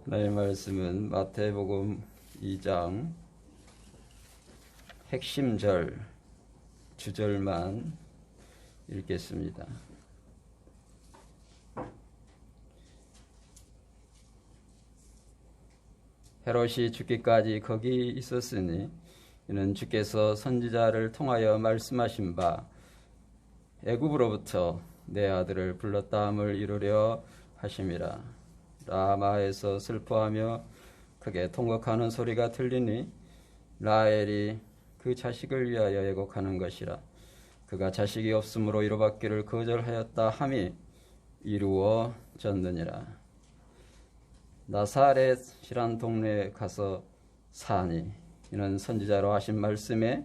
하나님의 말씀은 마태복음 2장 핵심절 주절만 읽겠습니다. 헤롯이 죽기까지 거기 있었으니 이는 주께서 선지자를 통하여 말씀하신 바 애굽으로부터 내 아들을 불렀다함을 이루려 하심이라. 라마에서 슬퍼하며 크게 통곡하는 소리가 들리니 라헬이 그 자식을 위하여 애곡하는 것이라. 그가 자식이 없으므로 이루받기를 거절하였다 함이 이루어졌느니라. 나사렛이란 동네에 가서 사니 이는 선지자로 하신 말씀에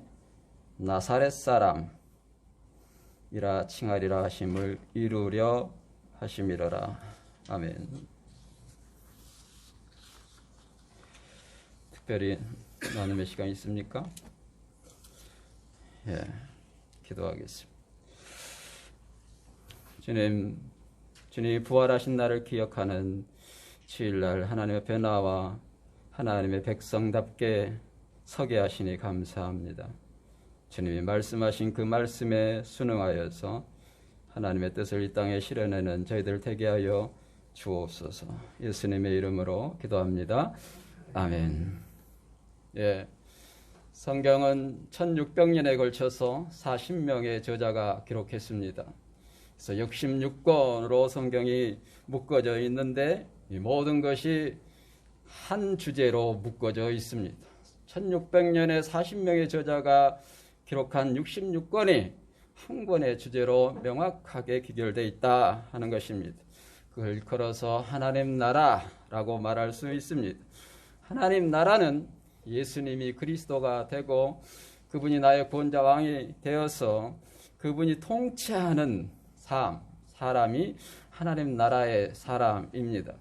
나사렛 사람이라 칭하리라 하심을 이루려 하심이로라. 아멘. 특별히 나눔의 시간 있습니까? 예, 기도하겠습니다. 주님 부활하신 날을 기억하는 주일날 하나님 앞에 나와 하나님의 백성답게 서게 하시니 감사합니다. 주님이 말씀하신 그 말씀에 순응하여서 하나님의 뜻을 이 땅에 실현하는 저희들 되게 하여 주옵소서. 예수님의 이름으로 기도합니다. 아멘. 예, 성경은 1600년에 걸쳐서 40명의 저자가 기록했습니다. 그래서 66권으로 성경이 묶어져 있는데 이 모든 것이 한 주제로 묶어져 있습니다. 1600년에 40명의 저자가 기록한 66권이 한 권의 주제로 명확하게 기결되어 있다 하는 것입니다. 그걸 걸어서 하나님 나라라고 말할 수 있습니다. 하나님 나라는 예수님이 그리스도가 되고 그분이 나의 구원자 왕이 되어서 그분이 통치하는 사람이 하나님 나라의 사람입니다.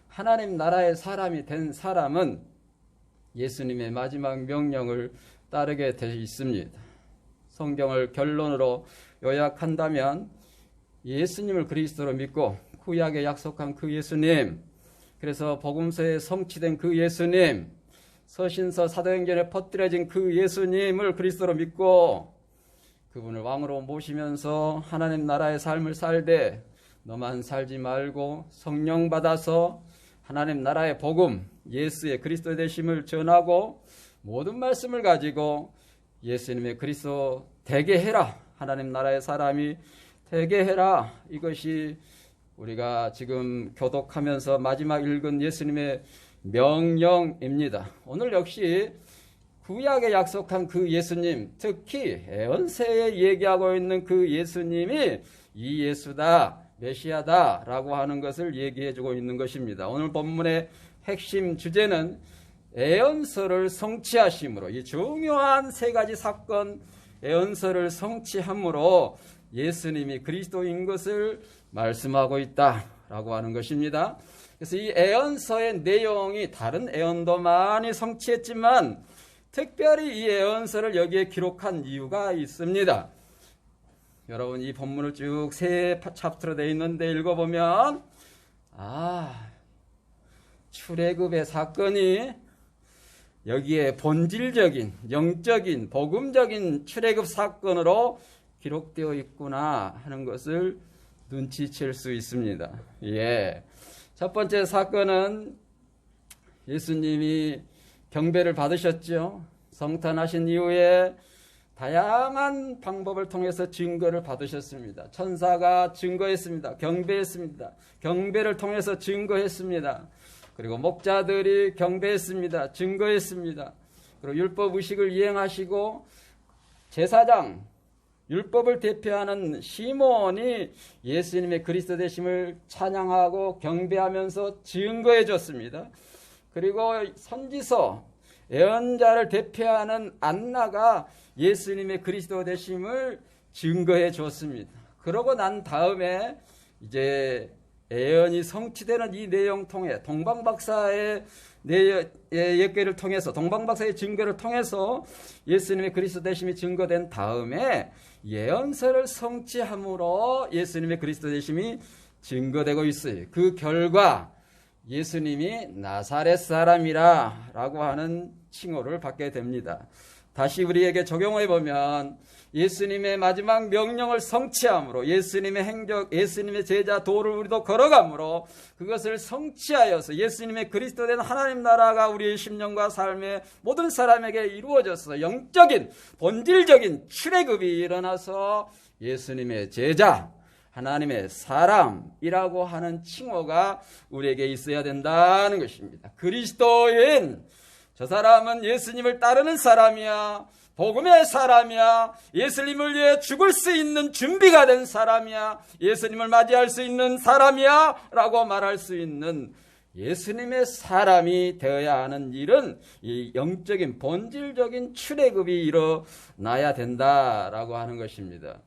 하나님 나라의 사람이 된 사람은 예수님의 마지막 명령을 따르게 되어 있습니다. 성경을 결론으로 요약한다면 예수님을 그리스도로 믿고 구약에 약속한 그 예수님, 그래서 복음서에 성취된 그 예수님, 서신서 사도행전에 퍼뜨려진 그 예수님을 그리스도로 믿고 그분을 왕으로 모시면서 하나님 나라의 삶을 살되 너만 살지 말고 성령 받아서 하나님 나라의 복음, 예수의 그리스도 되심을 전하고 모든 말씀을 가지고 예수님의 그리스도 되게 해라. 하나님 나라의 사람이 되게 해라. 이것이 우리가 지금 교독하면서 마지막 읽은 예수님의 명령입니다. 오늘 역시 구약에 약속한 그 예수님, 특히 에언세에 얘기하고 있는 그 예수님이 이 예수다, 메시아다 라고 하는 것을 얘기해주고 있는 것입니다. 오늘 본문의 핵심 주제는 에언서를 성취하심으로, 이 중요한 세 가지 사건 에언서를 성취함으로 예수님이 그리스도인 것을 말씀하고 있다라고 하는 것입니다. 그래서 이 에언서의 내용이 다른 에언도 많이 성취했지만 특별히 이 에언서를 여기에 기록한 이유가 있습니다. 여러분 이 본문을 쭉 세 챕터로 되어 있는데 읽어보면 출애굽의 사건이 여기에 본질적인 영적인 복음적인 출애굽 사건으로 기록되어 있구나 하는 것을 눈치챌 수 있습니다. 예. 첫 번째 사건은 예수님이 경배를 받으셨죠. 성탄하신 이후에 다양한 방법을 통해서 증거를 받으셨습니다. 천사가 증거했습니다. 경배했습니다. 경배를 통해서 증거했습니다. 그리고 목자들이 경배했습니다. 증거했습니다. 그리고 율법 의식을 이행하시고 제사장, 율법을 대표하는 시몬이 예수님의 그리스도 되심을 찬양하고 경배하면서 증거해 줬습니다. 그리고 선지서, 예언자를 대표하는 안나가 예수님의 그리스도 되심을 증거해 줬습니다. 그러고 난 다음에 이제 예언이 성취되는 이 내용 통해 동방박사의 예계를 통해서 동방박사의 증거를 통해서 예수님의 그리스도 되심이 증거된 다음에 예언서를 성취함으로 예수님의 그리스도 되심이 증거되고 있어요. 그 결과 예수님이 나사렛 사람이라 라고 하는 칭호를 받게 됩니다. 다시 우리에게 적용해 보면 예수님의 마지막 명령을 성취함으로 예수님의 행적, 예수님의 제자 도를 우리도 걸어가므로 그것을 성취하여서 예수님의 그리스도 된 하나님 나라가 우리의 심령과 삶의 모든 사람에게 이루어져서 영적인 본질적인 출애굽이 일어나서 예수님의 제자, 하나님의 사람이라고 하는 칭호가 우리에게 있어야 된다는 것입니다. 그리스도인, 저 사람은 예수님을 따르는 사람이야, 복음의 사람이야, 예수님을 위해 죽을 수 있는 준비가 된 사람이야, 예수님을 맞이할 수 있는 사람이야 라고 말할 수 있는 예수님의 사람이 되어야 하는 일은 이 영적인 본질적인 출애굽이 일어나야 된다라고 하는 것입니다.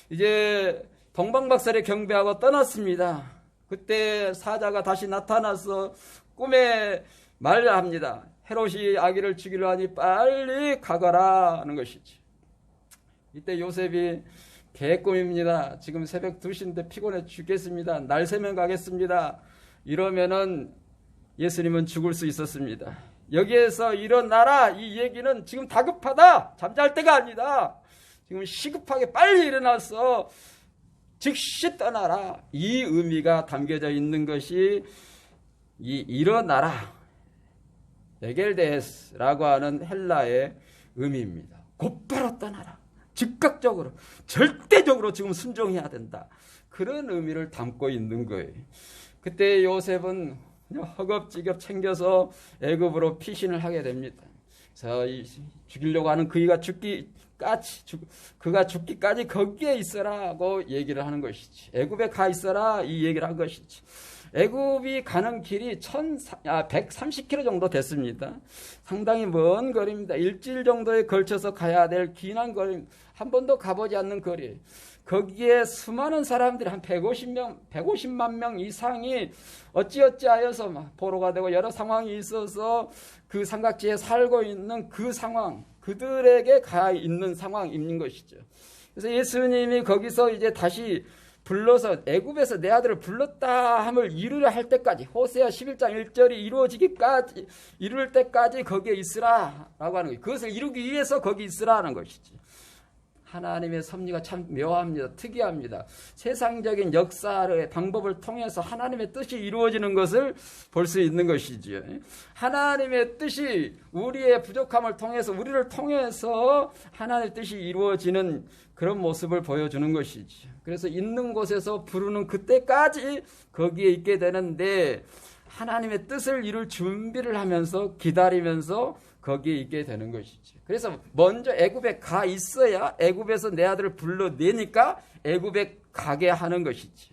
이제 동방박사를 경배하고 떠났습니다. 그때 사자가 다시 나타나서 꿈에 말을 합니다. 헤롯이 아기를 죽이려 하니 빨리 가거라 하는 것이지. 이때 요셉이 개꿈입니다. 지금 새벽 2시인데 피곤해 죽겠습니다. 날 새면 가겠습니다. 이러면은 예수님은 죽을 수 있었습니다. 여기에서 일어나라 이 얘기는 지금 다급하다, 잠잘 때가 아니다, 지금 시급하게 빨리 일어나서 즉시 떠나라, 이 의미가 담겨져 있는 것이 이 일어나라, 에겔데스라고 하는 헬라의 의미입니다. 곧바로 떠나라, 즉각적으로, 절대적으로 지금 순종해야 된다, 그런 의미를 담고 있는 거예요. 그때 요셉은 허겁지겁 챙겨서 애굽으로 피신을 하게 됩니다. 그래서 죽이려고 하는 그가 죽기까지 거기에 있어라고 얘기를 하는 것이지. 애굽에 가 있어라 이 얘기를 한 것이지. 애굽이 가는 길이 130km 정도 됐습니다. 상당히 먼 거리입니다. 일주일 정도에 걸쳐서 가야 될 긴한 거리, 한 번도 가보지 않는 거리. 거기에 수많은 사람들이 한 150만 명 이상이 어찌어찌하여서 막 포로가 되고 여러 상황이 있어서 그 삼각지에 살고 있는 그 상황, 그들에게 가 있는 상황인 것이죠. 그래서 예수님이 거기서 이제 다시 불러서 애굽에서 내 아들을 불렀다 함을 이루려 할 때까지, 호세아 11장 1절이 이룰 때까지 거기에 있으라라고 하는 거예요. 그것을 이루기 위해서 거기 있으라는 것이지. 하나님의 섭리가 참 묘합니다. 특이합니다. 세상적인 역사의 방법을 통해서 하나님의 뜻이 이루어지는 것을 볼 수 있는 것이지요. 하나님의 뜻이 우리의 부족함을 통해서, 우리를 통해서 하나님의 뜻이 이루어지는 그런 모습을 보여주는 것이죠. 그래서 있는 곳에서 부르는 그때까지 거기에 있게 되는데, 하나님의 뜻을 이룰 준비를 하면서 기다리면서 거기에 있게 되는 것이죠. 그래서 먼저 애굽에 가 있어야 애굽에서 내 아들을 불러내니까 애굽에 가게 하는 것이지.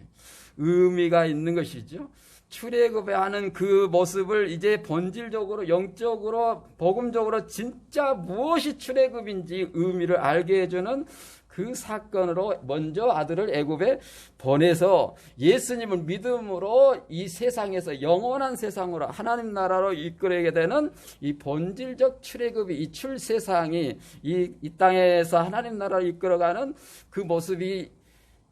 의미가 있는 것이죠. 출애굽에 하는 그 모습을 이제 본질적으로, 영적으로, 복음적으로 진짜 무엇이 출애굽인지 의미를 알게 해주는 그 사건으로 먼저 아들을 애굽에 보내서 예수님을 믿음으로 이 세상에서 영원한 세상으로, 하나님 나라로 이끌게 되는 이 본질적 출애굽이, 이 출세상이 이 땅에서 하나님 나라로 이끌어가는 그 모습이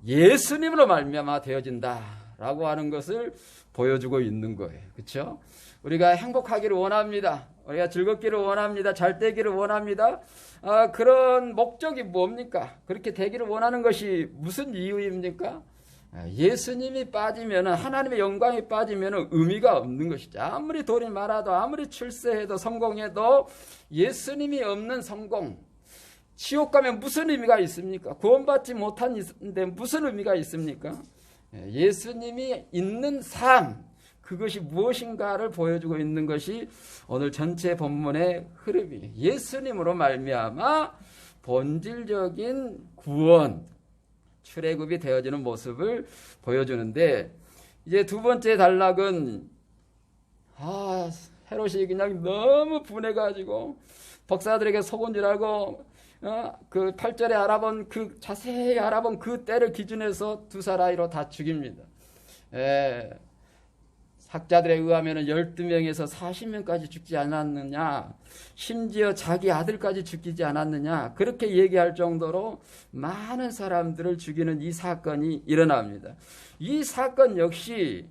예수님으로 말미암아 되어진다라고 하는 것을 보여주고 있는 거예요. 그렇죠? 우리가 행복하기를 원합니다. 우리가 즐겁기를 원합니다. 잘 되기를 원합니다. 그런 목적이 뭡니까? 그렇게 되기를 원하는 것이 무슨 이유입니까? 예수님이 빠지면, 하나님의 영광이 빠지면 의미가 없는 것이죠. 아무리 돈이 많아도, 아무리 출세해도, 성공해도 예수님이 없는 성공, 지옥 가면 무슨 의미가 있습니까? 구원받지 못한데 무슨 의미가 있습니까? 예수님이 있는 삶, 그것이 무엇인가를 보여주고 있는 것이 오늘 전체 본문의 흐름이에요. 예수님으로 말미암아 본질적인 구원, 출애굽이 되어지는 모습을 보여주는데, 이제 두 번째 단락은 헤롯이 그냥 너무 분해가지고 박사들에게 속은지라고 그 8절에 자세히 알아본 그 때를 기준해서 두 사라이로 다 죽입니다. 학자들에 의하면 12명에서 40명까지 죽지 않았느냐, 심지어 자기 아들까지 죽이지 않았느냐, 그렇게 얘기할 정도로 많은 사람들을 죽이는 이 사건이 일어납니다. 이 사건 역시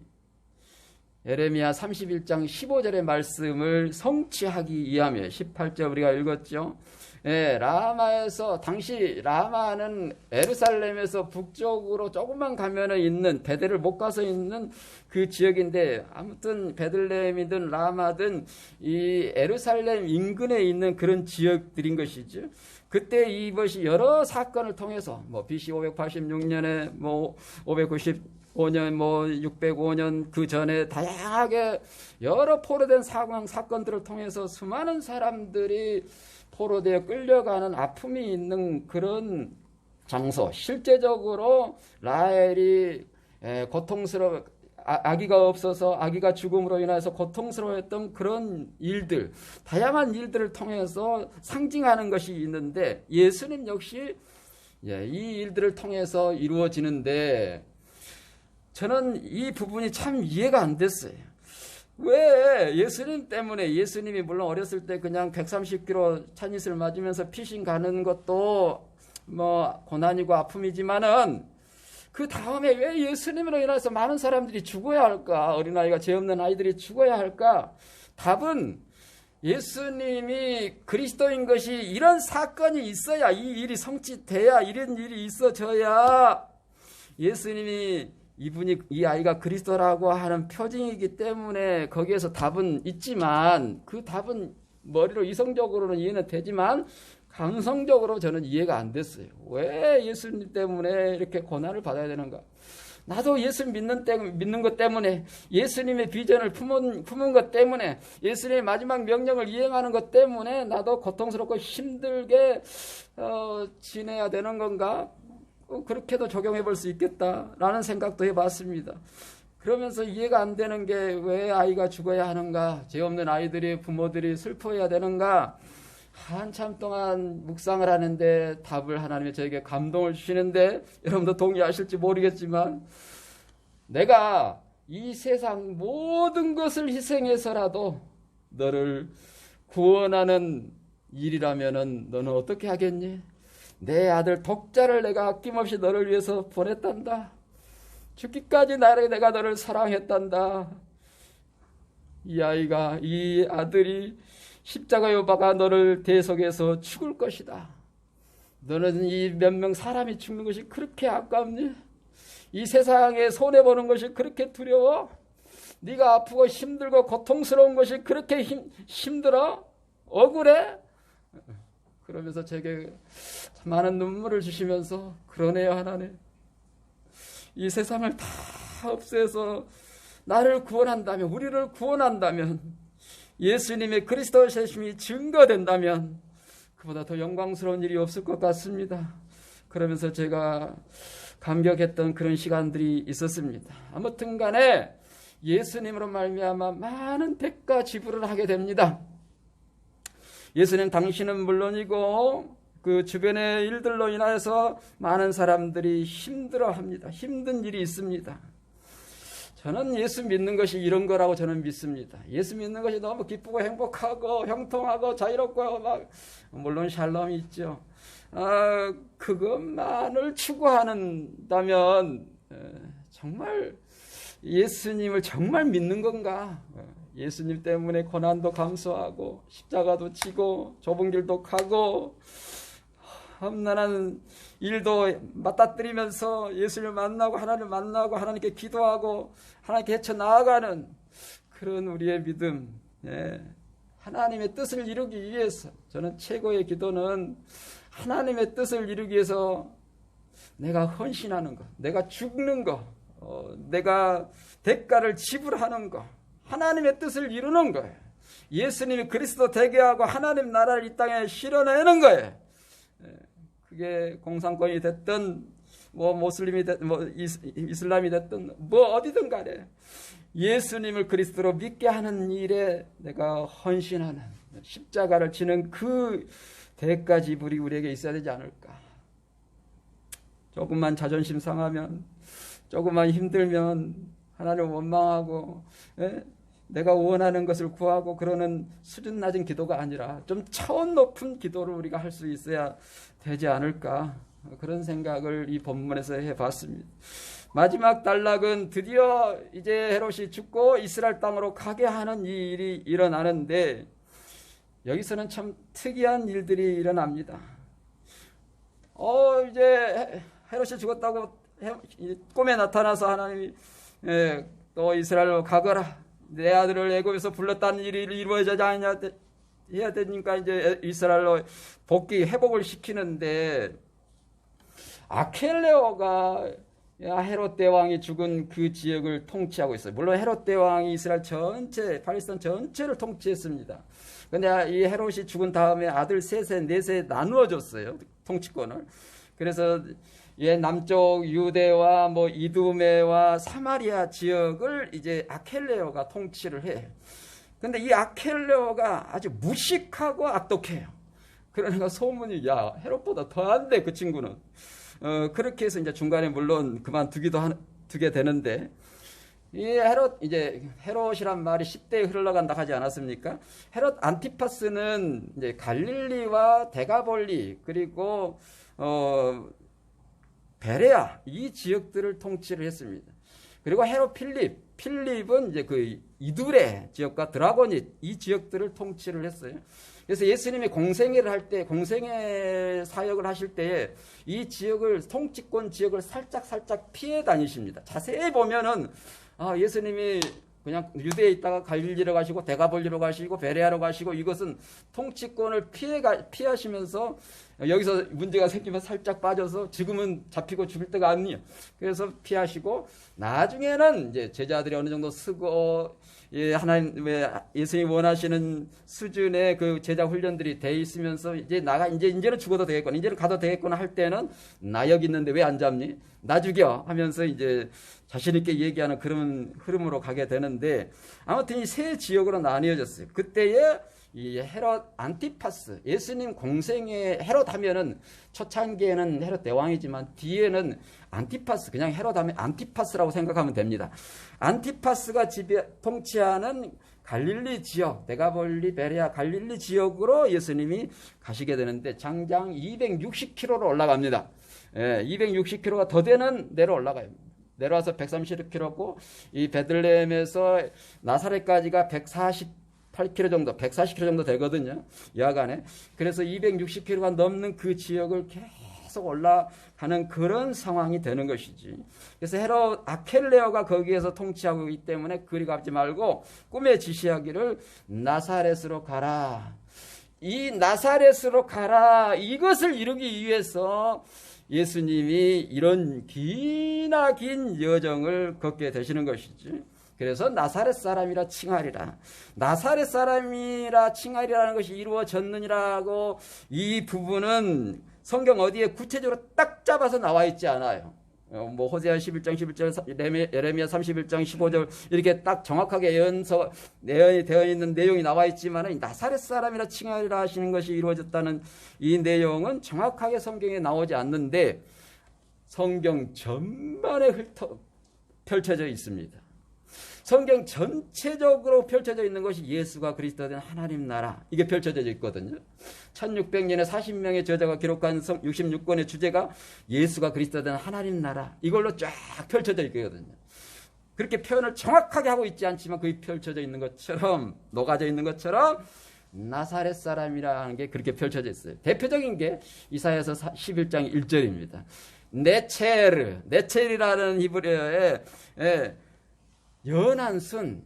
예레미야 31장 15절의 말씀을 성취하기 위함에 18절 우리가 읽었죠. 예, 라마에서 당시 라마는 예루살렘에서 북쪽으로 조금만 가면은 있는 베델을 못 가서 있는 그 지역인데 아무튼 베들레헴이든 라마든 이 예루살렘 인근에 있는 그런 지역들인 것이죠. 그때 이것이 여러 사건을 통해서 뭐 BC 586년에 뭐 595년 뭐 605년 그 전에 다양하게 여러 포로된 사건들을 통해서 수많은 사람들이 포로되어 끌려가는 아픔이 있는 그런 장소. 실제적으로 라헬이 아기가 없어서 아기가 죽음으로 인해서 고통스러워했던 그런 일들, 다양한 일들을 통해서 상징하는 것이 있는데 예수님 역시 이 일들을 통해서 이루어지는데 저는 이 부분이 참 이해가 안 됐어요. 왜 예수님 때문에 예수님이 물론 어렸을 때 그냥 130kg 찬잇을 맞으면서 피신 가는 것도 뭐 고난이고 아픔이지만은 그 다음에 왜 예수님으로 인해서 많은 사람들이 죽어야 할까? 어린아이가 죄 없는 아이들이 죽어야 할까? 답은 예수님이 그리스도인 것이 이런 사건이 있어야 이 일이 성취돼야 이런 일이 있어져야 예수님이 이 아이가 그리스도라고 하는 표징이기 때문에 거기에서 답은 있지만 그 답은 머리로 이성적으로는 이해는 되지만 감성적으로 저는 이해가 안 됐어요. 왜 예수님 때문에 이렇게 고난을 받아야 되는가? 나도 예수 믿는 것 때문에 예수님의 비전을 품은 것 때문에 예수님의 마지막 명령을 이행하는 것 때문에 나도 고통스럽고 힘들게 지내야 되는 건가? 그렇게도 적용해 볼 수 있겠다라는 생각도 해봤습니다. 그러면서 이해가 안 되는 게 왜 아이가 죽어야 하는가? 죄 없는 아이들이 부모들이 슬퍼해야 되는가? 한참 동안 묵상을 하는데 답을 하나님이 저에게 감동을 주시는데 여러분도 동의하실지 모르겠지만 내가 이 세상 모든 것을 희생해서라도 너를 구원하는 일이라면은 너는 어떻게 하겠니? 내 아들 독자를 내가 아낌없이 너를 위해서 보냈단다. 죽기까지 내가 너를 사랑했단다. 이 아들이 십자가에 못 박아 너를 대속해서 죽을 것이다. 너는 이 몇 명 사람이 죽는 것이 그렇게 아깝니? 이 세상에 손해보는 것이 그렇게 두려워? 네가 아프고 힘들고 고통스러운 것이 그렇게 힘들어? 억울해? 그러면서 제게 많은 눈물을 주시면서 그러네요 하나님. 이 세상을 다 없애서 나를 구원한다면 우리를 구원한다면 예수님의 그리스도 되심이 증거된다면 그보다 더 영광스러운 일이 없을 것 같습니다. 그러면서 제가 감격했던 그런 시간들이 있었습니다. 아무튼 간에 예수님으로 말미암아 많은 대가 지불을 하게 됩니다. 예수님 당신은 물론이고 그 주변의 일들로 인하여서 많은 사람들이 힘들어합니다. 힘든 일이 있습니다. 저는 예수 믿는 것이 이런 거라고 저는 믿습니다. 예수 믿는 것이 너무 기쁘고 행복하고 형통하고 자유롭고 물론 샬롬이 있죠. 그것만을 추구한다면 정말 예수님을 정말 믿는 건가? 예수님 때문에 고난도 감수하고 십자가도 지고 좁은 길도 가고 험난한 일도 맞닥뜨리면서 예수를 만나고 하나님을 만나고 하나님께 기도하고 하나님께 헤쳐나아가는 그런 우리의 믿음, 하나님의 뜻을 이루기 위해서 저는 최고의 기도는 하나님의 뜻을 이루기 위해서 내가 헌신하는 것, 내가 죽는 것, 내가 대가를 지불하는 것, 하나님의 뜻을 이루는 거예요. 예수님이 그리스도 되게 하고 하나님 나라를 이 땅에 실어내는 거예요. 그게 공산권이 됐든 뭐 모슬림이 됐든 뭐 이슬람이 됐든 뭐 어디든 간에 예수님을 그리스도로 믿게 하는 일에 내가 헌신하는 십자가를 지는 그 대가 지불이 우리에게 있어야 되지 않을까. 조금만 자존심 상하면 조금만 힘들면 하나님을 원망하고 내가 원하는 것을 구하고 그러는 수준 낮은 기도가 아니라 좀 차원 높은 기도를 우리가 할 수 있어야 되지 않을까. 그런 생각을 이 본문에서 해봤습니다. 마지막 단락은 드디어 이제 헤롯이 죽고 이스라엘 땅으로 가게 하는 이 일이 일어나는데, 여기서는 참 특이한 일들이 일어납니다. 이제 헤롯이 죽었다고 꿈에 나타나서 하나님이 또 이스라엘로 가거라, 내 아들을 애굽에서 불렀다는 일이 이루어지지 않냐 해야 되니까 이제 이스라엘로 회복을 시키는데, 아켈레오가 헤롯 대왕이 죽은 그 지역을 통치하고 있어요. 물론 헤롯 대왕이 이스라엘 전체, 팔레스타인 전체를 통치했습니다. 근데 이 헤롯이 죽은 다음에 아들 셋에 넷에 나누어 줬어요, 통치권을. 그래서 남쪽 유대와 뭐 이두메와 사마리아 지역을 이제 아켈레오가 통치를 해. 근데 이 아켈레오가 아주 무식하고 악독해요. 그러니까 소문이, 야, 헤롯보다 더한데 그 친구는. 그렇게 해서 이제 중간에 물론 두게 되는데, 이 헤롯이란 말이 10대에 흘러간다 하지 않았습니까? 헤롯 안티파스는 이제 갈릴리와 데가볼리 그리고 베레아 이 지역들을 통치를 했습니다. 그리고 헤롯 필립은 이제 그 이두레 지역과 드라고닛 이 지역들을 통치를 했어요. 그래서 예수님이 공생애 사역을 하실 때에 이 지역을, 통치권 지역을 살짝 피해 다니십니다. 자세히 보면은 예수님이 그냥 유대에 있다가 갈릴리로 가시고 데가볼리로 가시고 베레아로 가시고, 이것은 통치권을 피하시면서 여기서 문제가 생기면 살짝 빠져서 지금은 잡히고 죽을 때가 아니에요. 그래서 피하시고, 나중에는 이제 제자들이 어느 정도 쓰고 예수님이 원하시는 수준의 그 제자 훈련들이 돼 있으면서 이제는 죽어도 되겠구나, 이제는 가도 되겠구나 할 때는, 나 여기 있는데 왜 안 잡니? 나 죽여 하면서 이제 자신있게 얘기하는 그런 흐름으로 가게 되는데, 아무튼 이 세 지역으로 나뉘어졌어요. 그때에 이 헤롯 안티파스, 예수님 공생에 헤롯 하면은 초창기에는 헤롯 대왕이지만 뒤에는 안티파스, 그냥 헤롯 하면 안티파스라고 생각하면 됩니다. 안티파스가 통치하는 갈릴리 지역, 데가볼리, 베레아, 갈릴리 지역으로 예수님이 가시게 되는데, 장장 260km로 올라갑니다. 260km가 더 되는 데로 올라가요. 내려와서 130km고, 이 베들레헴에서 나사렛까지가 140km 정도 되거든요, 여하간에. 그래서 260km가 넘는 그 지역을 계속 올라가는 그런 상황이 되는 것이지. 그래서 헤롯 아켈레오가 거기에서 통치하고 있기 때문에 그리 가지 말고 꿈에 지시하기를 나사렛으로 가라. 이 나사렛으로 가라, 이것을 이루기 위해서 예수님이 이런 기나 긴 여정을 걷게 되시는 것이지. 그래서 나사렛 사람이라 칭하리라. 나사렛 사람이라 칭하리라는 것이 이루어졌느니라고, 이 부분은 성경 어디에 구체적으로 딱 잡아서 나와 있지 않아요. 뭐 호세아 11장 11절, 예레미야 31장 15절 이렇게 딱 정확하게 예언이 되어 있는 내용이 나와 있지만, 나사렛 사람이라 칭하리라 하시는 것이 이루어졌다는 이 내용은 정확하게 성경에 나오지 않는데, 성경 전반에 펼쳐져 있습니다. 성경 전체적으로 펼쳐져 있는 것이 예수가 그리스도 된 하나님 나라, 이게 펼쳐져 있거든요. 1600년에 40명의 저자가 기록한 66권의 주제가 예수가 그리스도 된 하나님 나라, 이걸로 쫙 펼쳐져 있거든요. 그렇게 표현을 정확하게 하고 있지 않지만 거의 펼쳐져 있는 것처럼, 녹아져 있는 것처럼 나사렛 사람이라는 게 그렇게 펼쳐져 있어요. 대표적인 게 이사야서 11장 1절입니다. 네첼이라는 히브리어에 연한 순,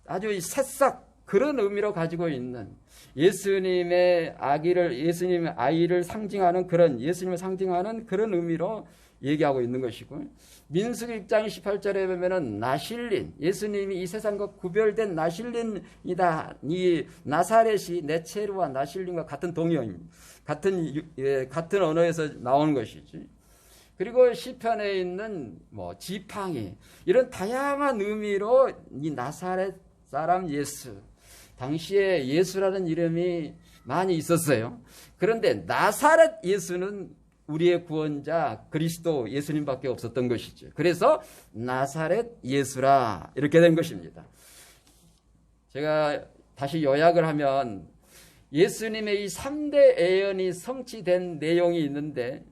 아주 새싹, 그런 의미로 가지고 있는 예수님의 아이를 상징하는 예수님을 상징하는 그런 의미로 얘기하고 있는 것이고, 민수기 6장 18절에 보면은 나실린, 예수님이 이 세상과 구별된 나실린이다. 이 나사렛이 네체르와 나실린과 같은 동의어입니다. 같은 언어에서 나오는 것이지. 그리고 시편에 있는 지팡이, 이런 다양한 의미로 이 나사렛 사람 예수, 당시에 예수라는 이름이 많이 있었어요. 그런데 나사렛 예수는 우리의 구원자 그리스도 예수님밖에 없었던 것이죠. 그래서 나사렛 예수라 이렇게 된 것입니다. 제가 다시 요약을 하면, 예수님의 이 3대 예언이 성취된 내용이 있는데,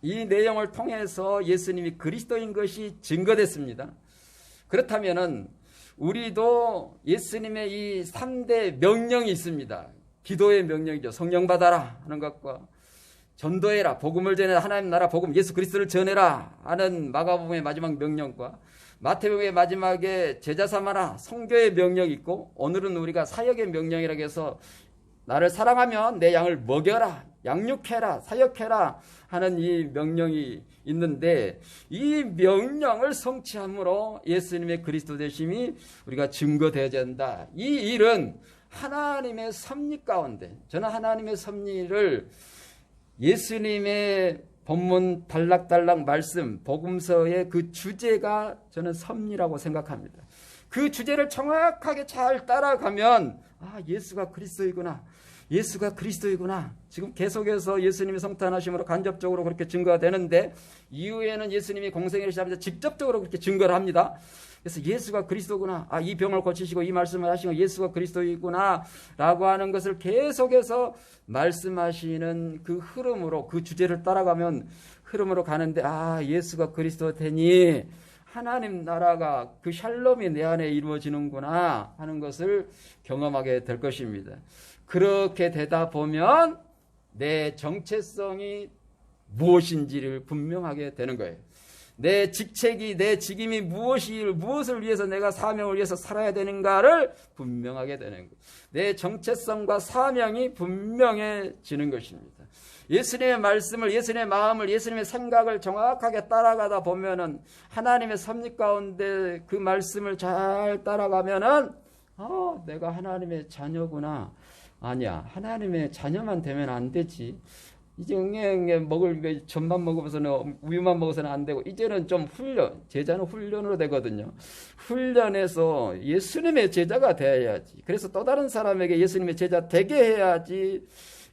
이 내용을 통해서 예수님이 그리스도인 것이 증거됐습니다. 그렇다면은 우리도 예수님의 이 3대 명령이 있습니다. 기도의 명령이죠. 성령 받아라 하는 것과 전도해라, 복음을 전해라, 하나님 나라 복음 예수 그리스도를 전해라 하는 마가복음의 마지막 명령과 마태복음의 마지막에 제자 삼아라 선교의 명령이 있고, 오늘은 우리가 사역의 명령이라고 해서 나를 사랑하면 내 양을 먹여라, 양육해라, 사역해라 하는 이 명령이 있는데, 이 명령을 성취함으로 예수님의 그리스도 되심이 우리가 증거되어야 한다. 이 일은 하나님의 섭리 가운데, 저는 하나님의 섭리를 예수님의 본문 단락단락 말씀 복음서의 그 주제가 저는 섭리라고 생각합니다. 그 주제를 정확하게 잘 따라가면 예수가 그리스도이구나, 예수가 그리스도이구나. 지금 계속해서 예수님이 성탄하심으로 간접적으로 그렇게 증거가 되는데, 이후에는 예수님이 공생애를 시작하면서 직접적으로 그렇게 증거를 합니다. 그래서 예수가 그리스도구나, 이 병을 고치시고 이 말씀을 하시고 예수가 그리스도이구나 라고 하는 것을 계속해서 말씀하시는 그 흐름으로, 그 주제를 따라가면 흐름으로 가는데, 예수가 그리스도 되니 하나님 나라가 그 샬롬이 내 안에 이루어지는구나 하는 것을 경험하게 될 것입니다. 그렇게 되다 보면 내 정체성이 무엇인지를 분명하게 되는 거예요. 내 직책이, 내 직임이 무엇을 위해서 내가 사명을 위해서 살아야 되는가를 분명하게 되는 거예요. 내 정체성과 사명이 분명해지는 것입니다. 예수님의 말씀을, 예수님의 마음을, 예수님의 생각을 정확하게 따라가다 보면은, 하나님의 섭리 가운데 그 말씀을 잘 따라가면은 내가 하나님의 자녀구나. 아니야, 하나님의 자녀만 되면 안 되지. 이제 응애 먹을 전만 먹어서는, 우유만 먹어서는 안 되고, 이제는 좀 제자는 훈련으로 되거든요. 훈련해서 예수님의 제자가 되어야지. 그래서 또 다른 사람에게 예수님의 제자 되게 해야지.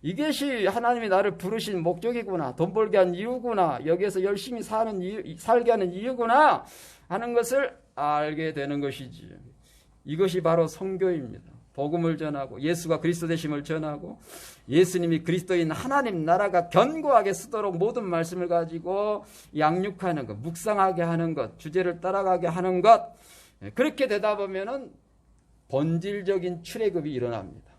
이것이 하나님이 나를 부르신 목적이구나, 돈 벌게 한 이유구나, 여기에서 열심히 살게 하는 이유구나 하는 것을 알게 되는 것이지. 이것이 바로 선교입니다. 복음을 전하고 예수가 그리스도 되심을 전하고 예수님이 그리스도인 하나님 나라가 견고하게 서도록 모든 말씀을 가지고 양육하는 것, 묵상하게 하는 것, 주제를 따라가게 하는 것, 그렇게 되다 보면은 본질적인 출애굽이 일어납니다.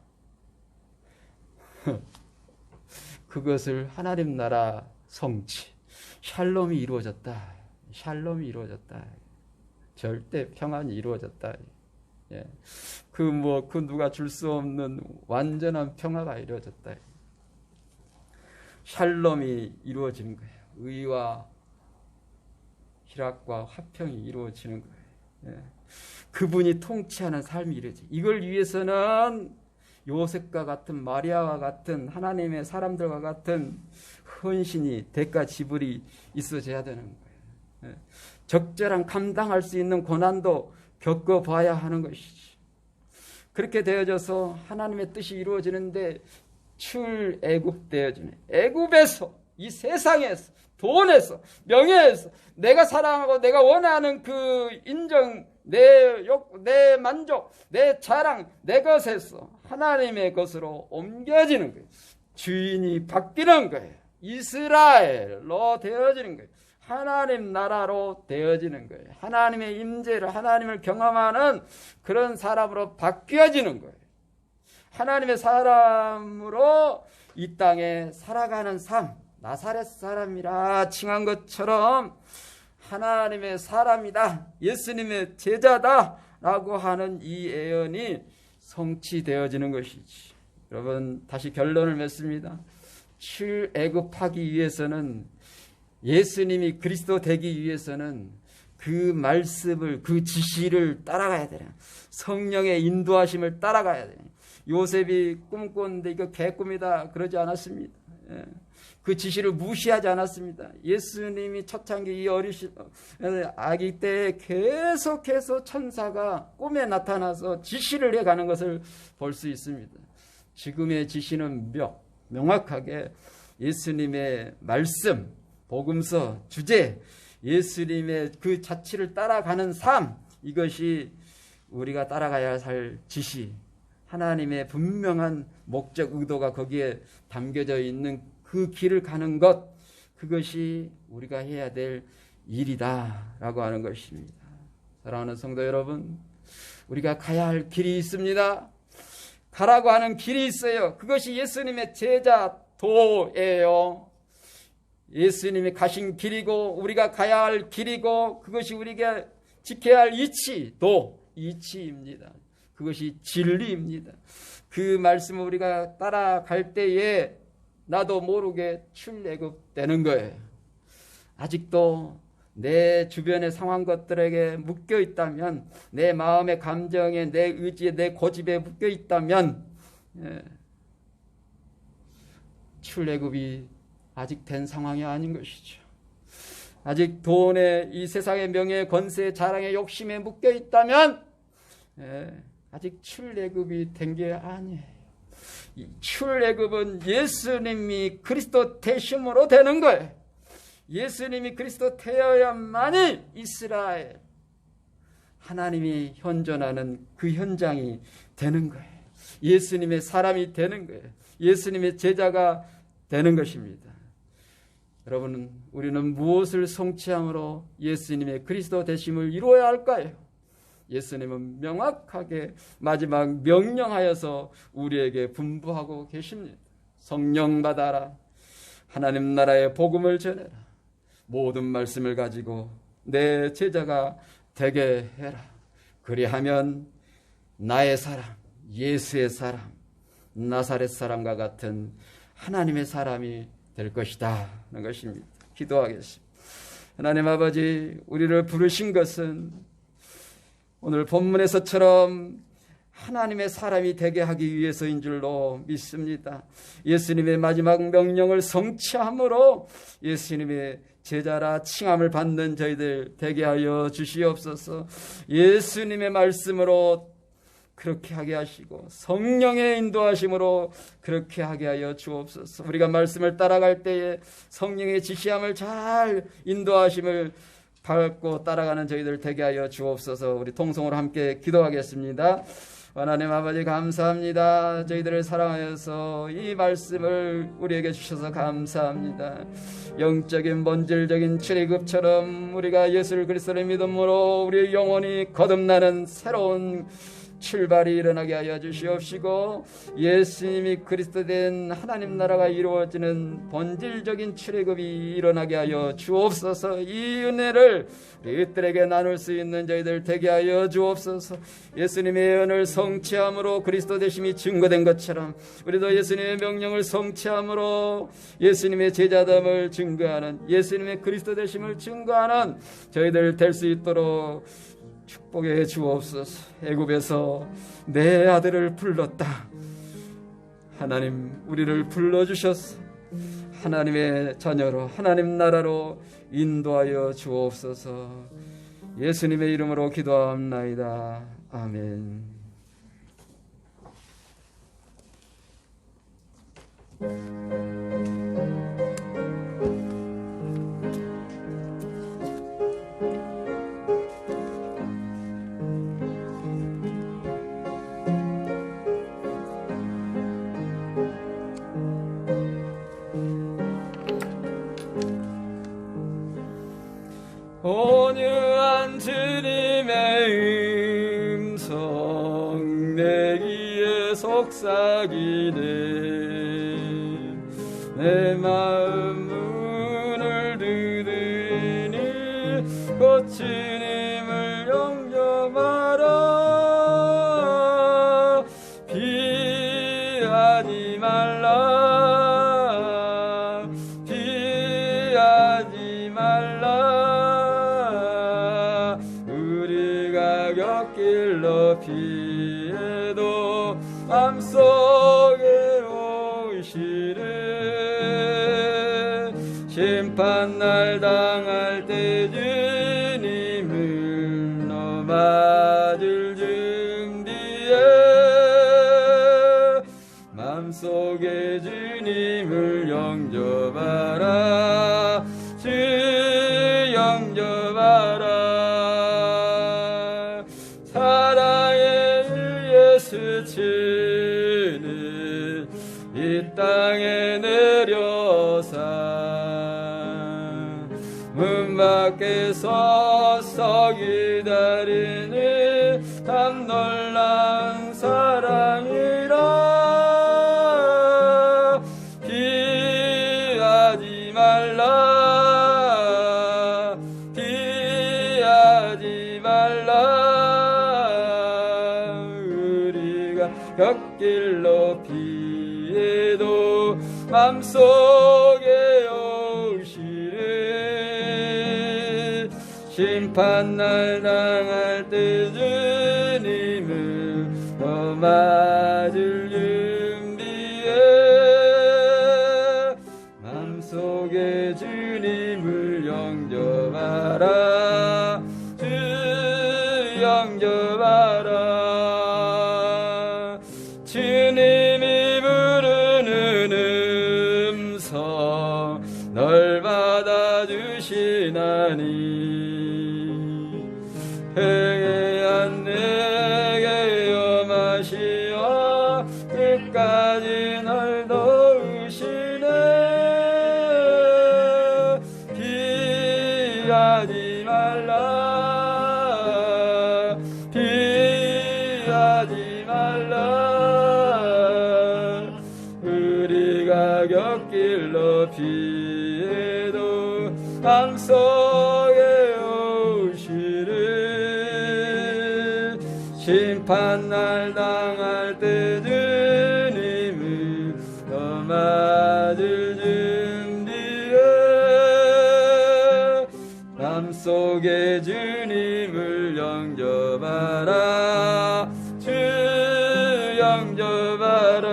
그것을 하나님 나라 성취, 샬롬이 이루어졌다. 샬롬이 이루어졌다. 절대 평안이 이루어졌다. 그 누가 줄 수 없는 완전한 평화가 이루어졌다. 샬롬이 이루어지는 거예요. 의와 희락과 화평이 이루어지는 거예요. 그분이 통치하는 삶이 이루어져요. 이걸 위해서는 요셉과 같은, 마리아와 같은, 하나님의 사람들과 같은 헌신이, 대가 지불이 있어져야 되는 거예요. 적절한 감당할 수 있는 고난도 겪어봐야 하는 것이지. 그렇게 되어져서 하나님의 뜻이 이루어지는데, 출애굽되어지네. 애굽에서, 이 세상에서, 돈에서, 명예에서, 내가 사랑하고 내가 원하는 그 인정, 내 만족, 내 자랑, 내 것에서 하나님의 것으로 옮겨지는 거예요. 주인이 바뀌는 거예요. 이스라엘로 되어지는 거예요. 하나님 나라로 되어지는 거예요. 하나님의 임재를, 하나님을 경험하는 그런 사람으로 바뀌어지는 거예요. 하나님의 사람으로 이 땅에 살아가는 삶, 나사렛 사람이라 칭한 것처럼 하나님의 사람이다, 예수님의 제자다 라고 하는 이 예언이 성취되어지는 것이지. 여러분, 다시 결론을 맺습니다. 출애굽하기 위해서는, 예수님이 그리스도 되기 위해서는 그 말씀을, 그 지시를 따라가야 되나, 성령의 인도하심을 따라가야 되나. 요셉이 꿈꿨는데 이거 개꿈이다 그러지 않았습니다. 그 지시를 무시하지 않았습니다. 예수님이 초창기 이 어리신 아기 때 계속해서 천사가 꿈에 나타나서 지시를 해가는 것을 볼 수 있습니다. 지금의 지시는 명확하게 예수님의 말씀, 복음서, 주제, 예수님의 그 자취를 따라가는 삶, 이것이 우리가 따라가야 할 지시, 하나님의 분명한 목적, 의도가 거기에 담겨져 있는 그 길을 가는 것, 그것이 우리가 해야 될 일이다라고 하는 것입니다. 사랑하는 성도 여러분, 우리가 가야 할 길이 있습니다. 가라고 하는 길이 있어요. 그것이 예수님의 제자도예요. 예수님이 가신 길이고 우리가 가야 할 길이고 그것이 우리가 지켜야 할 이치입니다. 그것이 진리입니다. 그 말씀을 우리가 따라갈 때에 나도 모르게 출애굽되는 거예요. 아직도 내 주변의 상황 것들에게 묶여 있다면, 내 마음의 감정에, 내 의지에, 내 고집에 묶여 있다면 출애굽이 아직 된 상황이 아닌 것이죠. 아직 돈에, 이 세상의 명예, 권세, 자랑의 욕심에 묶여 있다면 아직 출애굽이 된 게 아니에요. 이 출애굽은 예수님이 그리스도 되심으로 되는 거예요. 예수님이 그리스도 되어야만이 이스라엘, 하나님이 현존하는 그 현장이 되는 거예요. 예수님의 사람이 되는 거예요. 예수님의 제자가 되는 것입니다. 여러분, 우리는 무엇을 성취함으로 예수님의 그리스도 되심을 이루어야 할까요? 예수님은 명확하게 마지막 명령하여서 우리에게 분부하고 계십니다. 성령 받아라. 하나님 나라의 복음을 전해라. 모든 말씀을 가지고 내 제자가 되게 해라. 그리하면 나의 사람, 예수의 사람, 나사렛 사람과 같은 하나님의 사람이 될 것이다 하는 것입니다. 기도하겠습니다. 하나님 아버지, 우리를 부르신 것은 오늘 본문에서처럼 하나님의 사람이 되게 하기 위해서인 줄로 믿습니다. 예수님의 마지막 명령을 성취함으로 예수님의 제자라 칭함을 받는 저희들 되게 하여 주시옵소서. 예수님의 말씀으로 그렇게 하게 하시고 성령의 인도하심으로 그렇게 하게 하여 주옵소서. 우리가 말씀을 따라갈 때에 성령의 지시함을 잘 인도하심을 밟고 따라가는 저희들 되게 하여 주옵소서. 우리 통성으로 함께 기도하겠습니다. 하나님 아버지, 감사합니다. 저희들을 사랑하여서 이 말씀을 우리에게 주셔서 감사합니다. 영적인 본질적인 출애굽처럼 우리가 예수 그리스도를 믿음으로 우리의 영혼이 거듭나는 새로운 출발이 일어나게 하여 주시옵시고, 예수님이 그리스도 된 하나님 나라가 이루어지는 본질적인 출애굽이 일어나게 하여 주옵소서. 이 은혜를 우리들에게 나눌 수 있는 저희들 되게 하여 주옵소서. 예수님의恩을 성취함으로 그리스도 되심이 증거된 것처럼 우리도 예수님의 명령을 성취함으로 예수님의 제자됨을 증거하는, 예수님의 그리스도 되심을 증거하는 저희들 될 수 있도록 축복해 주옵소서. 애굽에서 내 아들을 불렀다. 하나님, 우리를 불러주셔서 하나님의 자녀로, 하나님 나라로 인도하여 주옵소서. 예수님의 이름으로 기도합나이다. 아멘. 온유한 주님의 음성 내 귀에 속삭이네. 내 마음 문을 두드리니 곧 주님을 영접하라. 피하지 말라. 피하지 말라. 우리가 곁길로 피해도 맘속에 오시네. 심판날 당할 때 주님을 맞을 준비해. 맘속에 주님을 영접하라. 주 영접하라. 사랑의 예수 주님 이 땅에 내려사 밖에 서서 기다리니 참 놀라운 사랑이라. 피하지 말라, 피하지 말라. 우리가 곁길로 피해도 맘속에 오시리. 심판날 당할 때 주님을 더 맞을 준비해. 맘속에 주님을 영접하라, 주 영접하라. 주님이 부르는 음성 널 받아주시나니. 회개한 내게 엄하시어 끝까지 널 도우시네. 피하지 말라, 피하지 말라. 우리가 곁길로 피해도 맘속에 오시리. 심판날 당할 때 주님을 더 맞을 준비해. 맘속에 주님을 영접하라, 주 영접하라.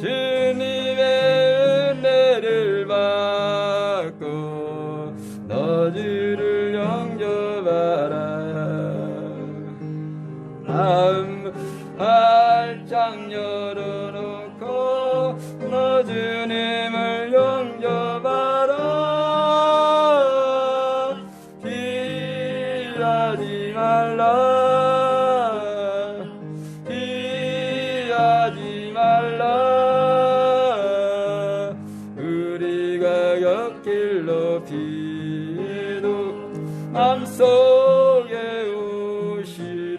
주님의 은혜를 받고 너 주를 영접하라. 마음 활짝 열어놓고 너 주님을 영접하라. 피하지 말라, 피하지 말라. 우리가 곁길로 피해도 맘속에 오시리.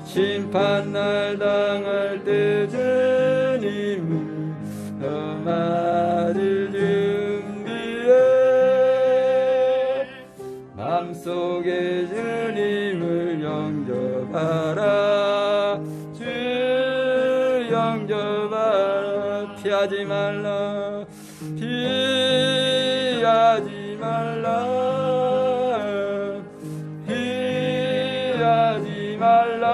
심판날 당할 때 주님을 더 맞을 준비해. 맘속에 주님을 영접하라, 주 영접하라. 피하지 말라, 피하지 말라, 피하지 말라.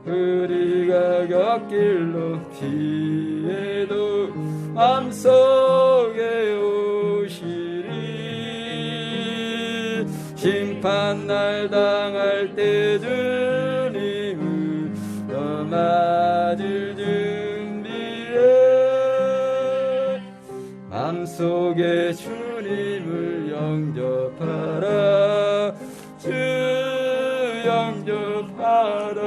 우리가 곁길로 피해도 맘속에 오시리. 심판날 당할 때 주님을 더 맞을 준비해. 맘속에 주님을 영접하라, 주 영접하라.